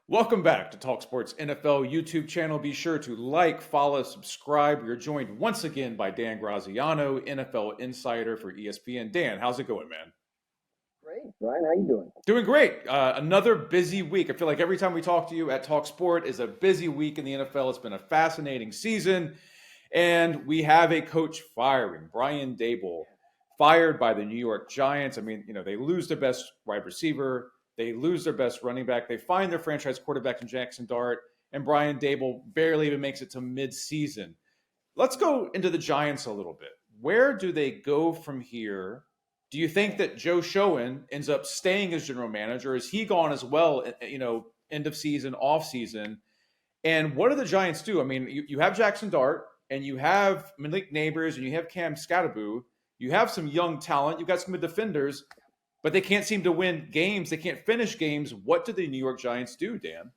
Welcome back to talkSPORT's NFL YouTube channel. Be sure to like, follow, subscribe. We're joined once again by Dan Graziano, NFL insider for ESPN. Dan, how's it going, man? Great, Ryan. How you doing? Doing great. Another busy week. I feel like every time we talk to you at talkSPORT is a busy week in the NFL. It's been a fascinating season. And we have a coach firing. Brian Daboll fired by the New York Giants. I mean, they lose their best wide receiver. They lose their best running back. They find their franchise quarterback in Jackson Dart. And Brian Daboll barely even makes it to midseason. Let's go into the Giants a little bit. Where do they go from here? Do you think that Joe Schoen ends up staying as general manager? Is he gone as well, end of season, off season? And what do the Giants do? I mean, you have Jackson Dart, and you have Malik Neighbors, and you have Cam Scatterboo. You have some young talent. You've got some good defenders, but they can't seem to win games. They can't finish games. What do the New York Giants do, Dan?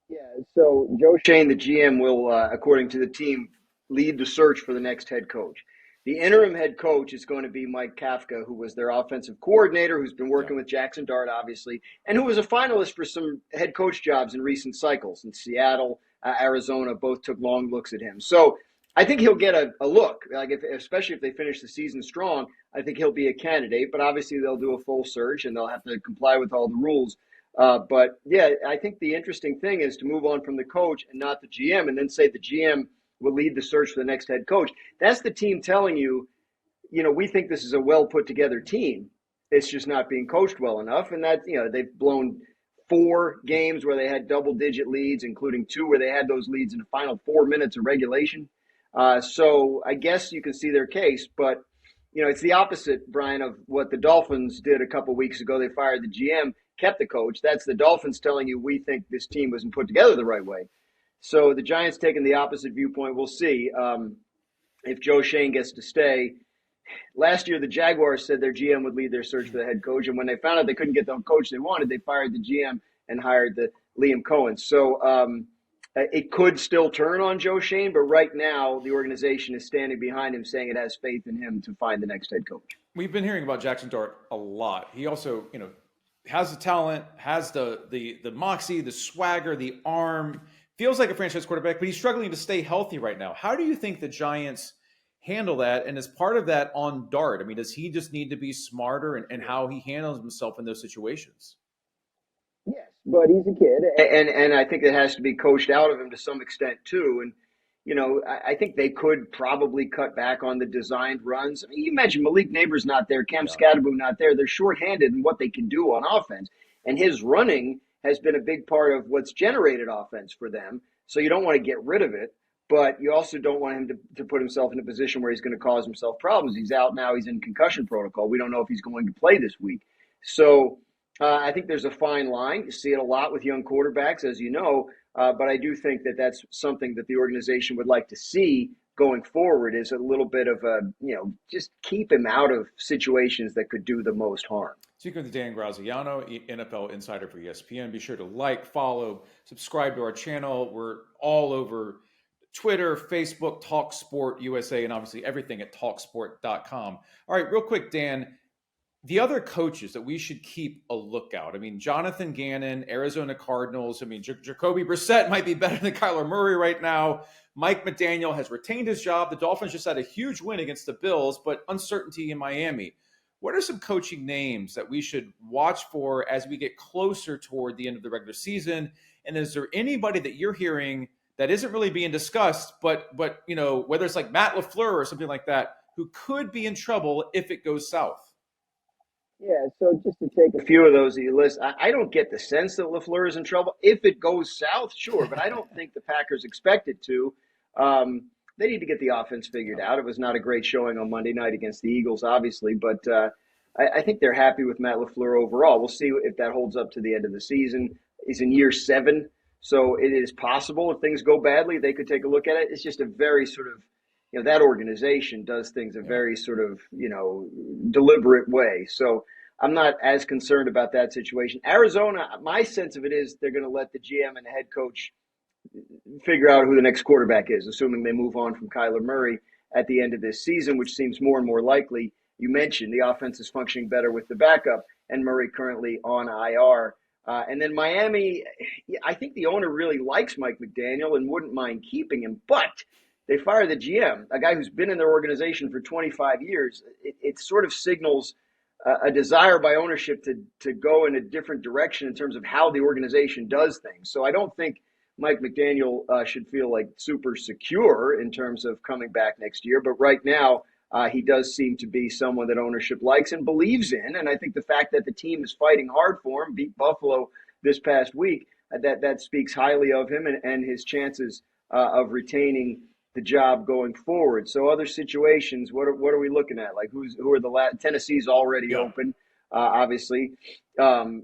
Yeah, so Joe Schoen, the GM, will, according to the team, lead the search for the next head coach. The interim head coach is going to be Mike Kafka, who was their offensive coordinator, who's been working with Jackson Dart, obviously, and who was a finalist for some head coach jobs in recent cycles. In Seattle, Arizona, both took long looks at him. So I think he'll get a look, especially if they finish the season strong. I think he'll be a candidate, but obviously they'll do a full search and they'll have to comply with all the rules. But yeah, I think the interesting thing is to move on from the coach and not the GM, and then say the GM will lead the search for the next head coach. That's the team telling you, we think this is a well put together team. It's just not being coached well enough. And that, they've blown 4 games where they had double digit leads, including 2 where they had those leads in the final 4 minutes of regulation. So I guess you can see their case, but it's the opposite, Brian, of what the Dolphins did a couple weeks ago. They fired the GM, kept the coach. That's the Dolphins telling you, we think this team wasn't put together the right way. So the Giants taking the opposite viewpoint. We'll see if Joe Schoen gets to stay. Last year, the Jaguars said their GM would lead their search for the head coach, and when they found out they couldn't get the coach they wanted, they fired the GM and hired the Liam Cohen. So it could still turn on Joe Schoen, but right now the organization is standing behind him, saying it has faith in him to find the next head coach. We've been hearing about Jackson Dart a lot. He also, has the talent, has the moxie, the swagger, the arm. Feels like a franchise quarterback, but he's struggling to stay healthy right now. How do you think the Giants handle that? And as part of that on Dart, I mean, does he just need to be smarter in how he handles himself in those situations? Yes, but he's a kid, and I think it has to be coached out of him to some extent too. And I think they could probably cut back on the designed runs. I mean, you imagine Malik Neighbors not there, Cam Scatterboo not there. They're shorthanded in what they can do on offense, and his running has been a big part of what's generated offense for them. So you don't want to get rid of it, but you also don't want him to put himself in a position where he's going to cause himself problems. He's out now. He's in concussion protocol. We don't know if he's going to play this week. So I think there's a fine line. You see it a lot with young quarterbacks, as you know, but I do think that that's something that the organization would like to see going forward, is a little bit of a, just keep him out of situations that could do the most harm. Speaking with Dan Graziano, NFL insider for ESPN. Be sure to like, follow, subscribe to our channel. We're all over Twitter, Facebook, talkSPORT USA, and obviously everything at talksport.com. All right, real quick, Dan, the other coaches that we should keep a lookout. I mean, Jonathan Gannon, Arizona Cardinals. I mean, Jacoby Brissett might be better than Kyler Murray right now. Mike McDaniel has retained his job. The Dolphins just had a huge win against the Bills, but uncertainty in Miami. What are some coaching names that we should watch for as we get closer toward the end of the regular season? And is there anybody that you're hearing that isn't really being discussed, but whether it's like Matt LaFleur or something like that, who could be in trouble if it goes south? Yeah, so just to take a few of those that you list, I don't get the sense that LaFleur is in trouble. If it goes south, sure, but I don't think the Packers expect it to. They need to get the offense figured out. It was not a great showing on Monday night against the Eagles, obviously, but I think they're happy with Matt LaFleur overall. We'll see if that holds up to the end of the season. He's in year 7, so it is possible if things go badly, they could take a look at it. It's just a very sort of, that organization does things a very sort of, deliberate way. So I'm not as concerned about that situation. Arizona, my sense of it is they're going to let the GM and the head coach figure out who the next quarterback is, assuming they move on from Kyler Murray at the end of this season, which seems more and more likely. You mentioned the offense is functioning better with the backup, and Murray currently on IR. And then Miami, I think the owner really likes Mike McDaniel and wouldn't mind keeping him, but they fire the GM, a guy who's been in their organization for 25 years. It sort of signals a desire by ownership to go in a different direction in terms of how the organization does things. So I don't think Mike McDaniel should feel like super secure in terms of coming back next year. But right now, he does seem to be someone that ownership likes and believes in. And I think the fact that the team is fighting hard for him, beat Buffalo this past week, that speaks highly of him and his chances of retaining the job going forward. So other situations, what are we looking at? Like who are the Tennessee's already open, obviously. Would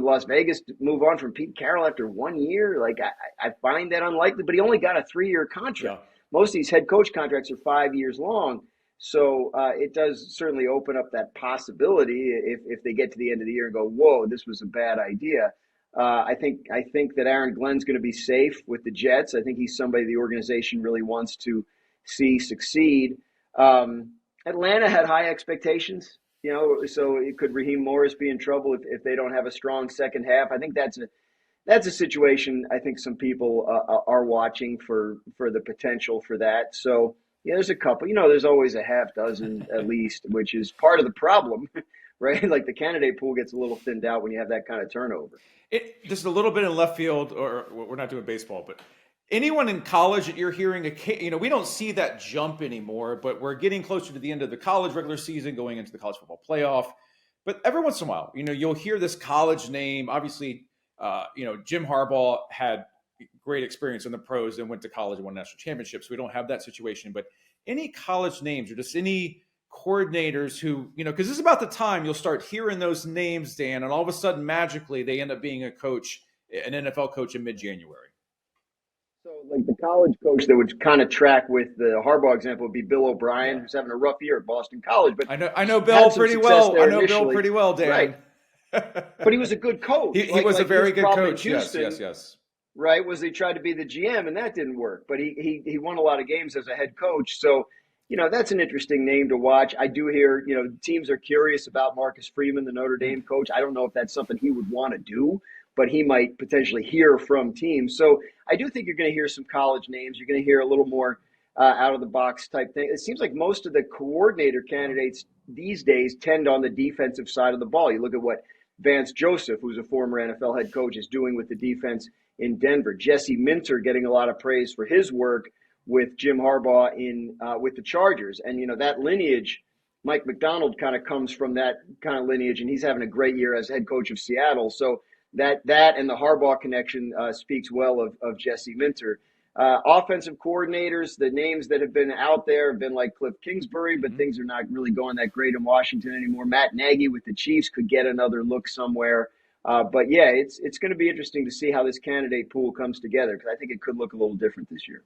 Las Vegas move on from Pete Carroll after 1 year? Like I find that unlikely, but he only got a 3-year contract. Yeah. Most of these head coach contracts are 5 years long. So it does certainly open up that possibility if they get to the end of the year and go, whoa, this was a bad idea. I think that Aaron Glenn's going to be safe with the Jets. I think he's somebody the organization really wants to see succeed. Atlanta had high expectations, so could Raheem Morris be in trouble if they don't have a strong second half? I think that's a situation I think some people are watching for the potential for that. So, there's a couple. There's always a half dozen at least, which is part of the problem, right? Like the candidate pool gets a little thinned out when you have that kind of turnover. Just a little bit in left field, or we're not doing baseball, but anyone in college that you're hearing, we don't see that jump anymore, but we're getting closer to the end of the college regular season, going into the college football playoff. But every once in a while, you'll hear this college name. Obviously, Jim Harbaugh had great experience in the pros and went to college and won national championships. We don't have that situation, but any college names or just any coordinators who, because this is about the time you'll start hearing those names, Dan, and all of a sudden magically they end up being an NFL coach in mid-January. So like the college coach that would kind of track with the Harbaugh example would be Bill O'Brien, who's having a rough year at Boston College. But I know Bill pretty well. I know Bill pretty well, Dan. Right. But he was a good coach. He was a very good coach. Houston, yes. Right, was he tried to be the GM, and that didn't work. But he won a lot of games as a head coach. So, that's an interesting name to watch. I do hear, teams are curious about Marcus Freeman, the Notre Dame coach. I don't know if that's something he would want to do, but he might potentially hear from teams. So I do think you're going to hear some college names. You're going to hear a little more out-of-the-box type thing. It seems like most of the coordinator candidates these days tend on the defensive side of the ball. You look at what Vance Joseph, who's a former NFL head coach, is doing with the defense in Denver. Jesse Minter getting a lot of praise for his work with Jim Harbaugh with the Chargers. And, that lineage, Mike Macdonald kind of comes from that kind of lineage, and he's having a great year as head coach of Seattle. So that and the Harbaugh connection speaks well of Jesse Minter. Offensive coordinators, the names that have been out there have been like Cliff Kingsbury, but things are not really going that great in Washington anymore. Matt Nagy with the Chiefs could get another look somewhere. But yeah, it's going to be interesting to see how this candidate pool comes together, because I think it could look a little different this year.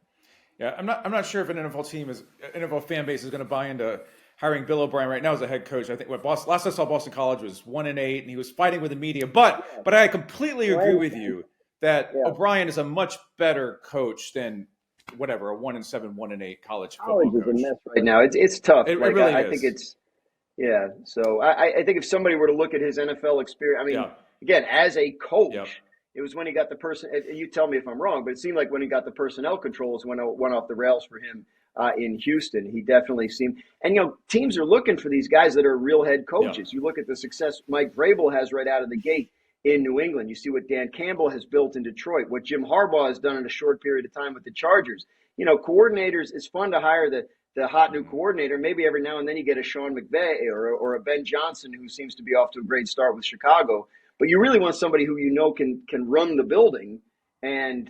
Yeah, I'm not sure if an NFL fan base is going to buy into hiring Bill O'Brien right now as a head coach. I think last I saw Boston College was 1-8, and he was fighting with the media. But I completely agree with you that O'Brien is a much better coach than a 1-7, 1-8 college football coach. College is a mess right now. It's tough. It really is. I think it's So I think if somebody were to look at his NFL experience, again, as a coach, it was when he got the person. You tell me if I'm wrong, but it seemed like when he got the personnel controls went off the rails for him in Houston. He definitely seemed, and teams are looking for these guys that are real head coaches. You look at the success Mike Vrabel has right out of the gate in New England. You see what Dan Campbell has built in Detroit, what Jim Harbaugh has done in a short period of time with the Chargers. Coordinators, it's fun to hire the hot new coordinator. Maybe every now and then you get a Sean McVay or a Ben Johnson who seems to be off to a great start with Chicago. But you really want somebody who can run the building, and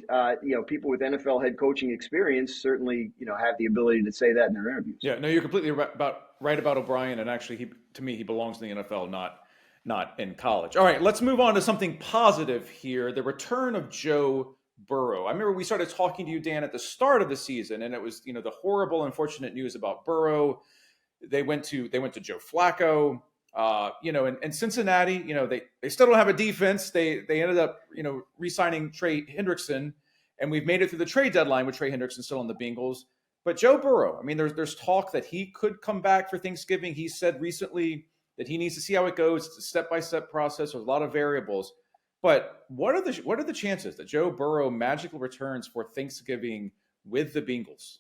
people with NFL head coaching experience certainly have the ability to say that in their interviews. Yeah, no, you're completely right about O'Brien, and actually, to me, he belongs in the NFL, not in college. All right, let's move on to something positive here: the return of Joe Burrow. I remember we started talking to you, Dan, at the start of the season, and it was the horrible, unfortunate news about Burrow. They went to Joe Flacco. In Cincinnati, they still don't have a defense. They ended up, re-signing Trey Hendrickson, and we've made it through the trade deadline with Trey Hendrickson still on the Bengals. But Joe Burrow, there's talk that he could come back for Thanksgiving. He said recently that he needs to see how it goes. It's a step-by-step process with a lot of variables. But what are the chances that Joe Burrow magically returns for Thanksgiving with the Bengals?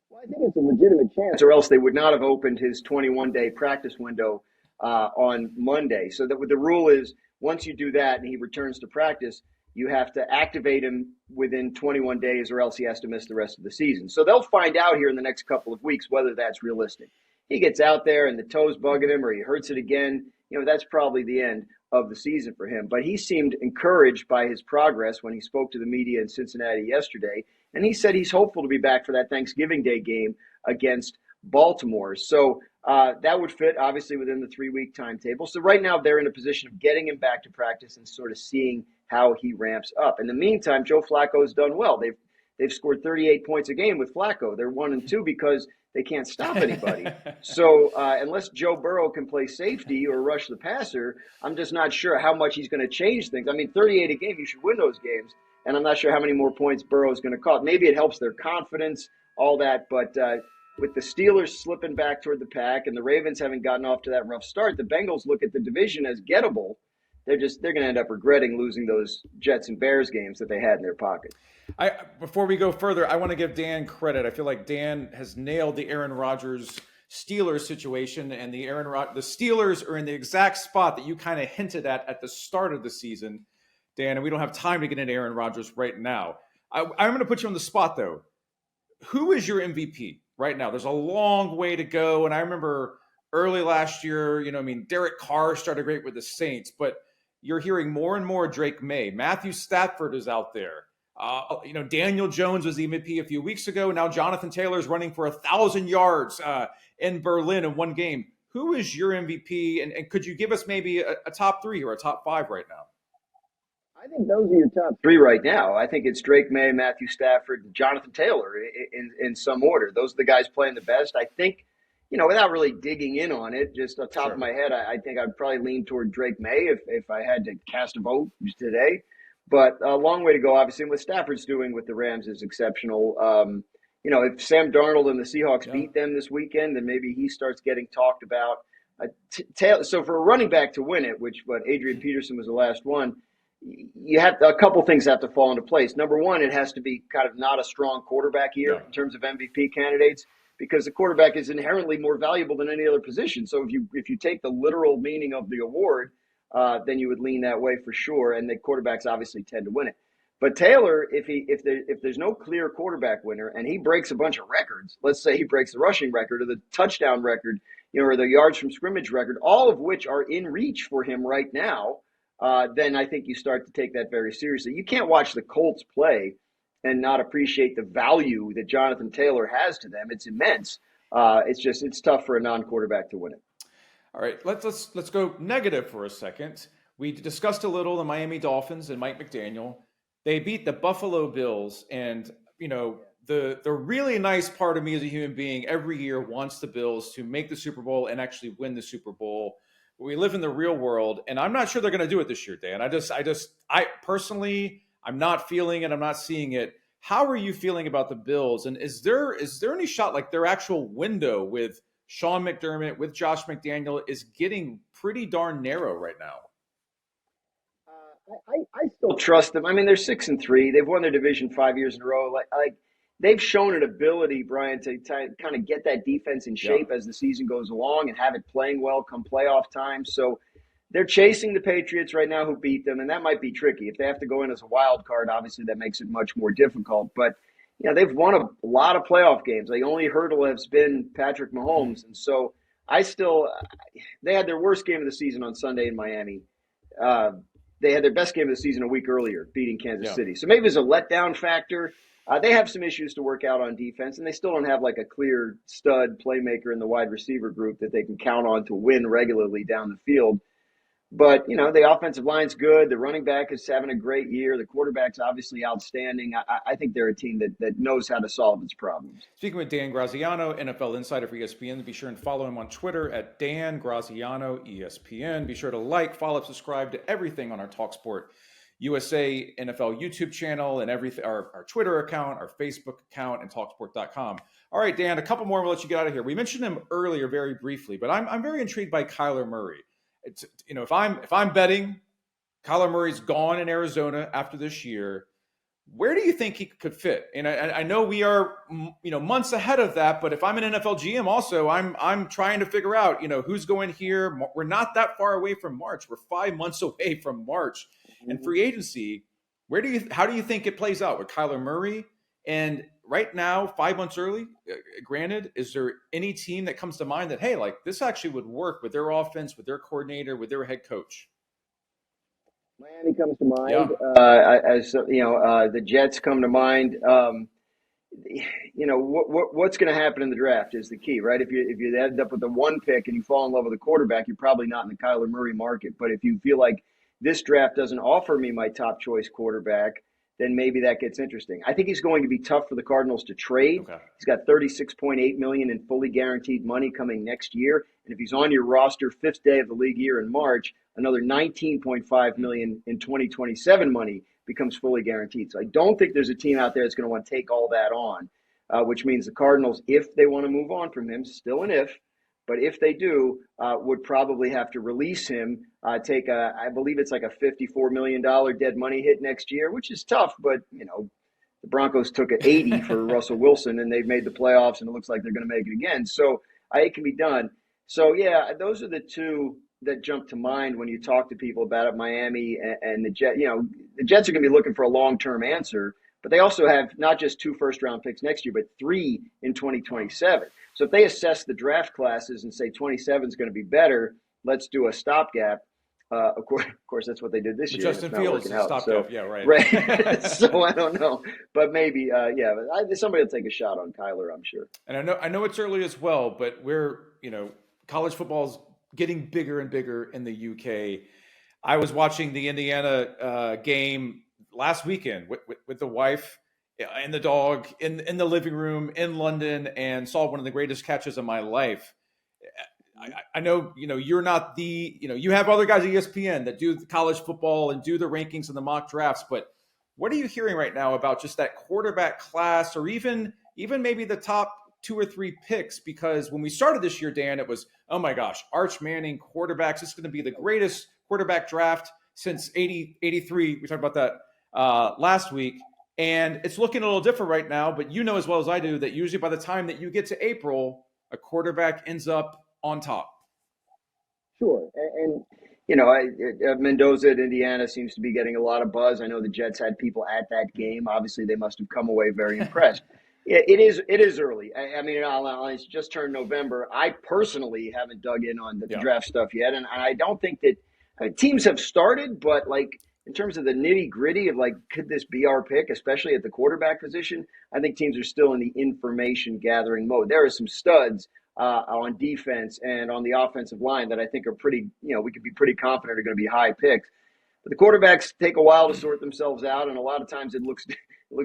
Well, I think it's a legitimate chance, or else they would not have opened his 21-day practice window on Monday. So that the rule is once you do that and he returns to practice, you have to activate him within 21 days or else he has to miss the rest of the season. So they'll find out here in the next couple of weeks whether that's realistic. He gets out there and the toe's bugging him or he hurts it again, that's probably the end of the season for him. But he seemed encouraged by his progress when he spoke to the media in Cincinnati yesterday. And he said he's hopeful to be back for that Thanksgiving Day game against Baltimore. So that would fit, obviously, within the 3-week timetable. So right now they're in a position of getting him back to practice and sort of seeing how he ramps up. In the meantime, Joe Flacco's done well. They've scored 38 points a game with Flacco. They're 1-2 because they can't stop anybody. So unless Joe Burrow can play safety or rush the passer, I'm just not sure how much he's going to change things. I mean, 38 a game, you should win those games. And I'm not sure how many more points Burrow is going to cost. Maybe it helps their confidence, all that. But with the Steelers slipping back toward the pack and the Ravens having gotten off to that rough start, the Bengals look at the division as gettable. They're going to end up regretting losing those Jets and Bears games that they had in their pocket. Before we go further, I want to give Dan credit. I feel like Dan has nailed the Aaron Rodgers Steelers situation, and the Steelers are in the exact spot that you kind of hinted at the start of the season, Dan, and we don't have time to get into Aaron Rodgers right now. I'm going to put you on the spot, though. Who is your MVP right now? There's a long way to go, and I remember early last year, Derek Carr started great with the Saints, but you're hearing more and more Drake May. Matthew Stafford is out there. Daniel Jones was the MVP a few weeks ago. Now Jonathan Taylor is running for 1,000 yards in Berlin in one game. Who is your MVP? And could you give us maybe a top 3 or a top 5 right now? I think those are your top 3 right now. I think it's Drake May, Matthew Stafford, and Jonathan Taylor in some order. Those are the guys playing the best. I think, without really digging in on it, just on top of my head, I think I'd probably lean toward Drake May if I had to cast a vote today. But a long way to go, obviously. And what Stafford's doing with the Rams is exceptional. If Sam Darnold and the Seahawks beat them this weekend, then maybe he starts getting talked about. So for a running back to win it, Adrian Peterson was the last one, you have a couple things have to fall into place. Number one, it has to be kind of not a strong quarterback year in terms of MVP candidates, because the quarterback is inherently more valuable than any other position. So if you take the literal meaning of the award, then you would lean that way for sure. And the quarterbacks obviously tend to win it. But Taylor, if there's no clear quarterback winner and he breaks a bunch of records, let's say he breaks the rushing record or the touchdown record, or the yards from scrimmage record, all of which are in reach for him right now, then I think you start to take that very seriously. You can't watch the Colts play and not appreciate the value that Jonathan Taylor has to them. It's immense. It's tough for a non-quarterback to win it. All right, let's go negative for a second. We discussed a little the Miami Dolphins and Mike McDaniel. They beat the Buffalo Bills, and the really nice part of me as a human being every year wants the Bills to make the Super Bowl and actually win the Super Bowl. But we live in the real world, and I'm not sure they're going to do it this year, Dan. I personally, I'm not feeling it. I'm not seeing it. How are you feeling about the Bills? And is there any shot, like their actual window with Sean McDermott, with Josh McDaniel, is getting pretty darn narrow right now? I still trust them. I mean, they're 6-3. They've won their division 5 years in a row. Like they've shown an ability, Brian, to kind of get that defense in shape as the season goes along and have it playing well come playoff time. So they're chasing the Patriots right now, who beat them, and that might be tricky. If they have to go in as a wild card, obviously that makes it much more difficult. But they've won a lot of playoff games. The only hurdle has been Patrick Mahomes, and so they had their worst game of the season on Sunday in Miami. They had their best game of the season a week earlier, beating Kansas City. So maybe there's a letdown factor. They have some issues to work out on defense, and they still don't have like a clear stud playmaker in the wide receiver group that they can count on to win regularly down the field. But, the offensive line's good. The running back is having a great year. The quarterback's obviously outstanding. I think they're a team that knows how to solve its problems. Speaking with Dan Graziano, NFL insider for ESPN. Be sure and follow him on Twitter at Dan Graziano ESPN. Be sure to like, follow, subscribe to everything on our talkSPORT USA NFL YouTube channel and everything, our Twitter account, our Facebook account, and talksport.com. All right, Dan, a couple more. We'll let you get out of here. We mentioned him earlier very briefly, but I'm very intrigued by Kyler Murray. It's, if I'm betting, Kyler Murray's gone in Arizona after this year. Where do you think he could fit? And I know we are, months ahead of that. But if I'm an NFL GM, also, I'm trying to figure out, who's going here. We're not that far away from March. We're 5 months away from March and free agency. How do you think it plays out with Kyler Murray? And right now, 5 months early, granted, is there any team that comes to mind that, hey, like this actually would work with their offense, with their coordinator, with their head coach? Miami comes to mind. Yeah. The Jets come to mind. What's going to happen in the draft is the key, right? If you end up with the one pick and you fall in love with a quarterback, you're probably not in the Kyler Murray market. But if you feel like this draft doesn't offer me my top choice quarterback, then maybe that gets interesting. I think he's going to be tough for the Cardinals to trade. Okay. He's got $36.8 million in fully guaranteed money coming next year. And if he's on your roster, fifth day of the league year in March, another $19.5 million in 2027 money becomes fully guaranteed. So I don't think there's a team out there that's going to want to take all that on, which means the Cardinals, if they want to move on from him, still an if, but if they do, would probably have to release him, I believe it's like a $54 million dead money hit next year, which is tough, but, the Broncos took an 80 for Russell Wilson, and they've made the playoffs, and it looks like they're going to make it again. So it can be done. So, yeah, those are the two that jump to mind when you talk to people about it, Miami and the Jets. The Jets are going to be looking for a long-term answer, but they also have not just 2 first-round picks next year, but 3 in 2027. So if they assess the draft classes and say 27 is going to be better, let's do a stopgap. Of course, that's what they did this year. Justin Fields stopgap. So, yeah, right. Right. So I don't know, but maybe, somebody will take a shot on Kyler, I'm sure. And I know it's early as well, but college football's getting bigger and bigger in the UK. I was watching the Indiana game last weekend with the wife and the dog in the living room in London, and saw one of the greatest catches of my life. I know, you're not you have other guys at ESPN that do the college football and do the rankings and the mock drafts, but what are you hearing right now about just that quarterback class, or even maybe the top 2 or 3 picks? Because when we started this year, Dan, it was, oh my gosh, Arch Manning quarterbacks. This is going to be the greatest quarterback draft since 83. We talked about that last week. And it's looking a little different right now, but as well as I do that usually by the time that you get to April, a quarterback ends up on top. Sure. And Mendoza at Indiana seems to be getting a lot of buzz. I know the Jets had people at that game. Obviously, they must have come away very impressed. It is early. I mean, it's just turned November. I personally haven't dug in on the draft stuff yet, and I don't think that teams have started, but in terms of the nitty gritty of could this be our pick, especially at the quarterback position, I think teams are still in the information gathering mode. There are some studs on defense and on the offensive line that I think are pretty, we could be pretty confident are going to be high picks. But the quarterbacks take a while to sort themselves out, and a lot of times it looks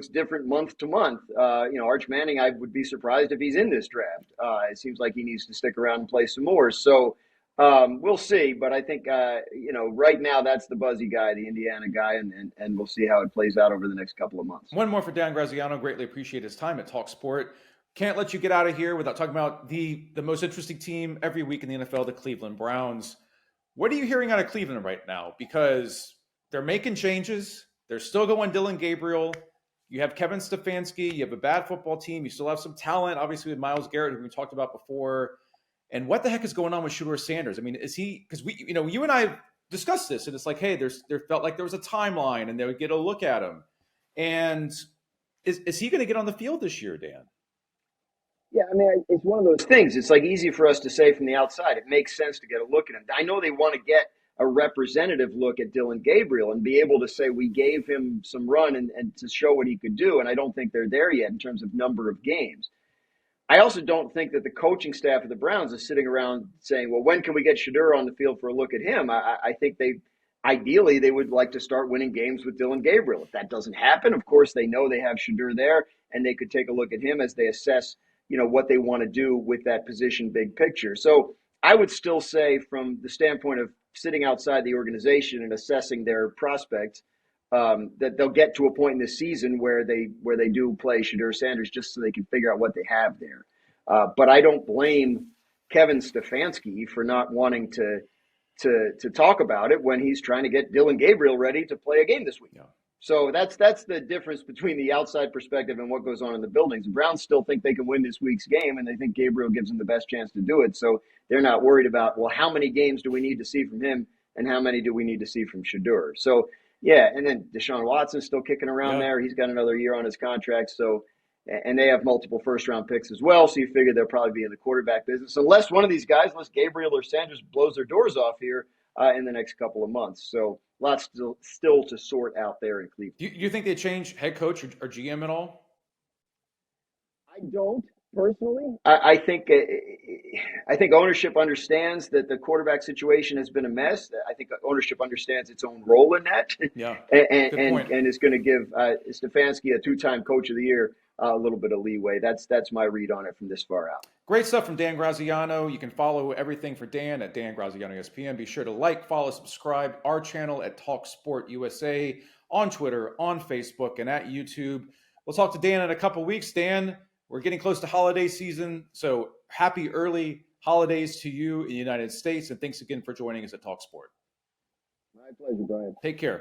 different month to month. Arch Manning, I would be surprised if he's in this draft. It seems like he needs to stick around and play some more. So we'll see. But I think, right now that's the buzzy guy, the Indiana guy, and we'll see how it plays out over the next couple of months. One more for Dan Graziano. Greatly appreciate his time at talkSPORT. Can't let you get out of here without talking about the most interesting team every week in the NFL, the Cleveland Browns. What are you hearing out of Cleveland right now? Because they're making changes. They're still going Dylan Gabriel. You have Kevin Stefanski. You have a bad football team. You still have some talent, obviously, with Myles Garrett, who we talked about before. And what the heck is going on with Shedeur Sanders? I mean, is he – because you and I discussed this, and it's like, hey, there felt like there was a timeline, and they would get a look at him. And is he going to get on the field this year, Dan? Yeah, I mean, it's one of those things. It's easy for us to say from the outside. It makes sense to get a look at him. I know they want to get a representative look at Dylan Gabriel and be able to say we gave him some run and to show what he could do. And I don't think they're there yet in terms of number of games. I also don't think that the coaching staff of the Browns is sitting around saying, well, when can we get Shedeur on the field for a look at him? I think ideally they would like to start winning games with Dylan Gabriel. If that doesn't happen, of course, they know they have Shedeur there, and they could take a look at him as they assess what they want to do with that position, big picture. So I would still say from the standpoint of sitting outside the organization and assessing their prospects, that they'll get to a point in the season where they do play Shedeur Sanders just so they can figure out what they have there. But I don't blame Kevin Stefanski for not wanting to talk about it when he's trying to get Dylan Gabriel ready to play a game this week. Yeah. So that's the difference between the outside perspective and what goes on in the buildings. The Browns still think they can win this week's game, and they think Gabriel gives them the best chance to do it. So they're not worried about, well, how many games do we need to see from him and how many do we need to see from Shedeur? So, yeah, and then Deshaun Watson's still kicking around there. He's got another year on his contract. So, and they have multiple first-round picks as well, so you figure they'll probably be in the quarterback business. Unless one of these guys, unless Gabriel or Sanders blows their doors off here in the next couple of months. So lots still to sort out there in Cleveland. Do you think they change head coach or GM at all? I don't personally. I think ownership understands that the quarterback situation has been a mess. I think ownership understands its own role in that. Yeah, and is going to give Stefanski, a two-time Coach of the Year, a little bit of leeway. That's my read on it from this far out. Great stuff from Dan Graziano. You can follow everything for Dan at Dan Graziano ESPN. Be sure to like, follow, subscribe our channel at talkSPORT USA on Twitter, on Facebook, and at YouTube. We'll talk to Dan in a couple weeks. Dan, we're getting close to holiday season, so happy early holidays to you in the United States, and thanks again for joining us at talkSPORT. My pleasure, Brian. Take care.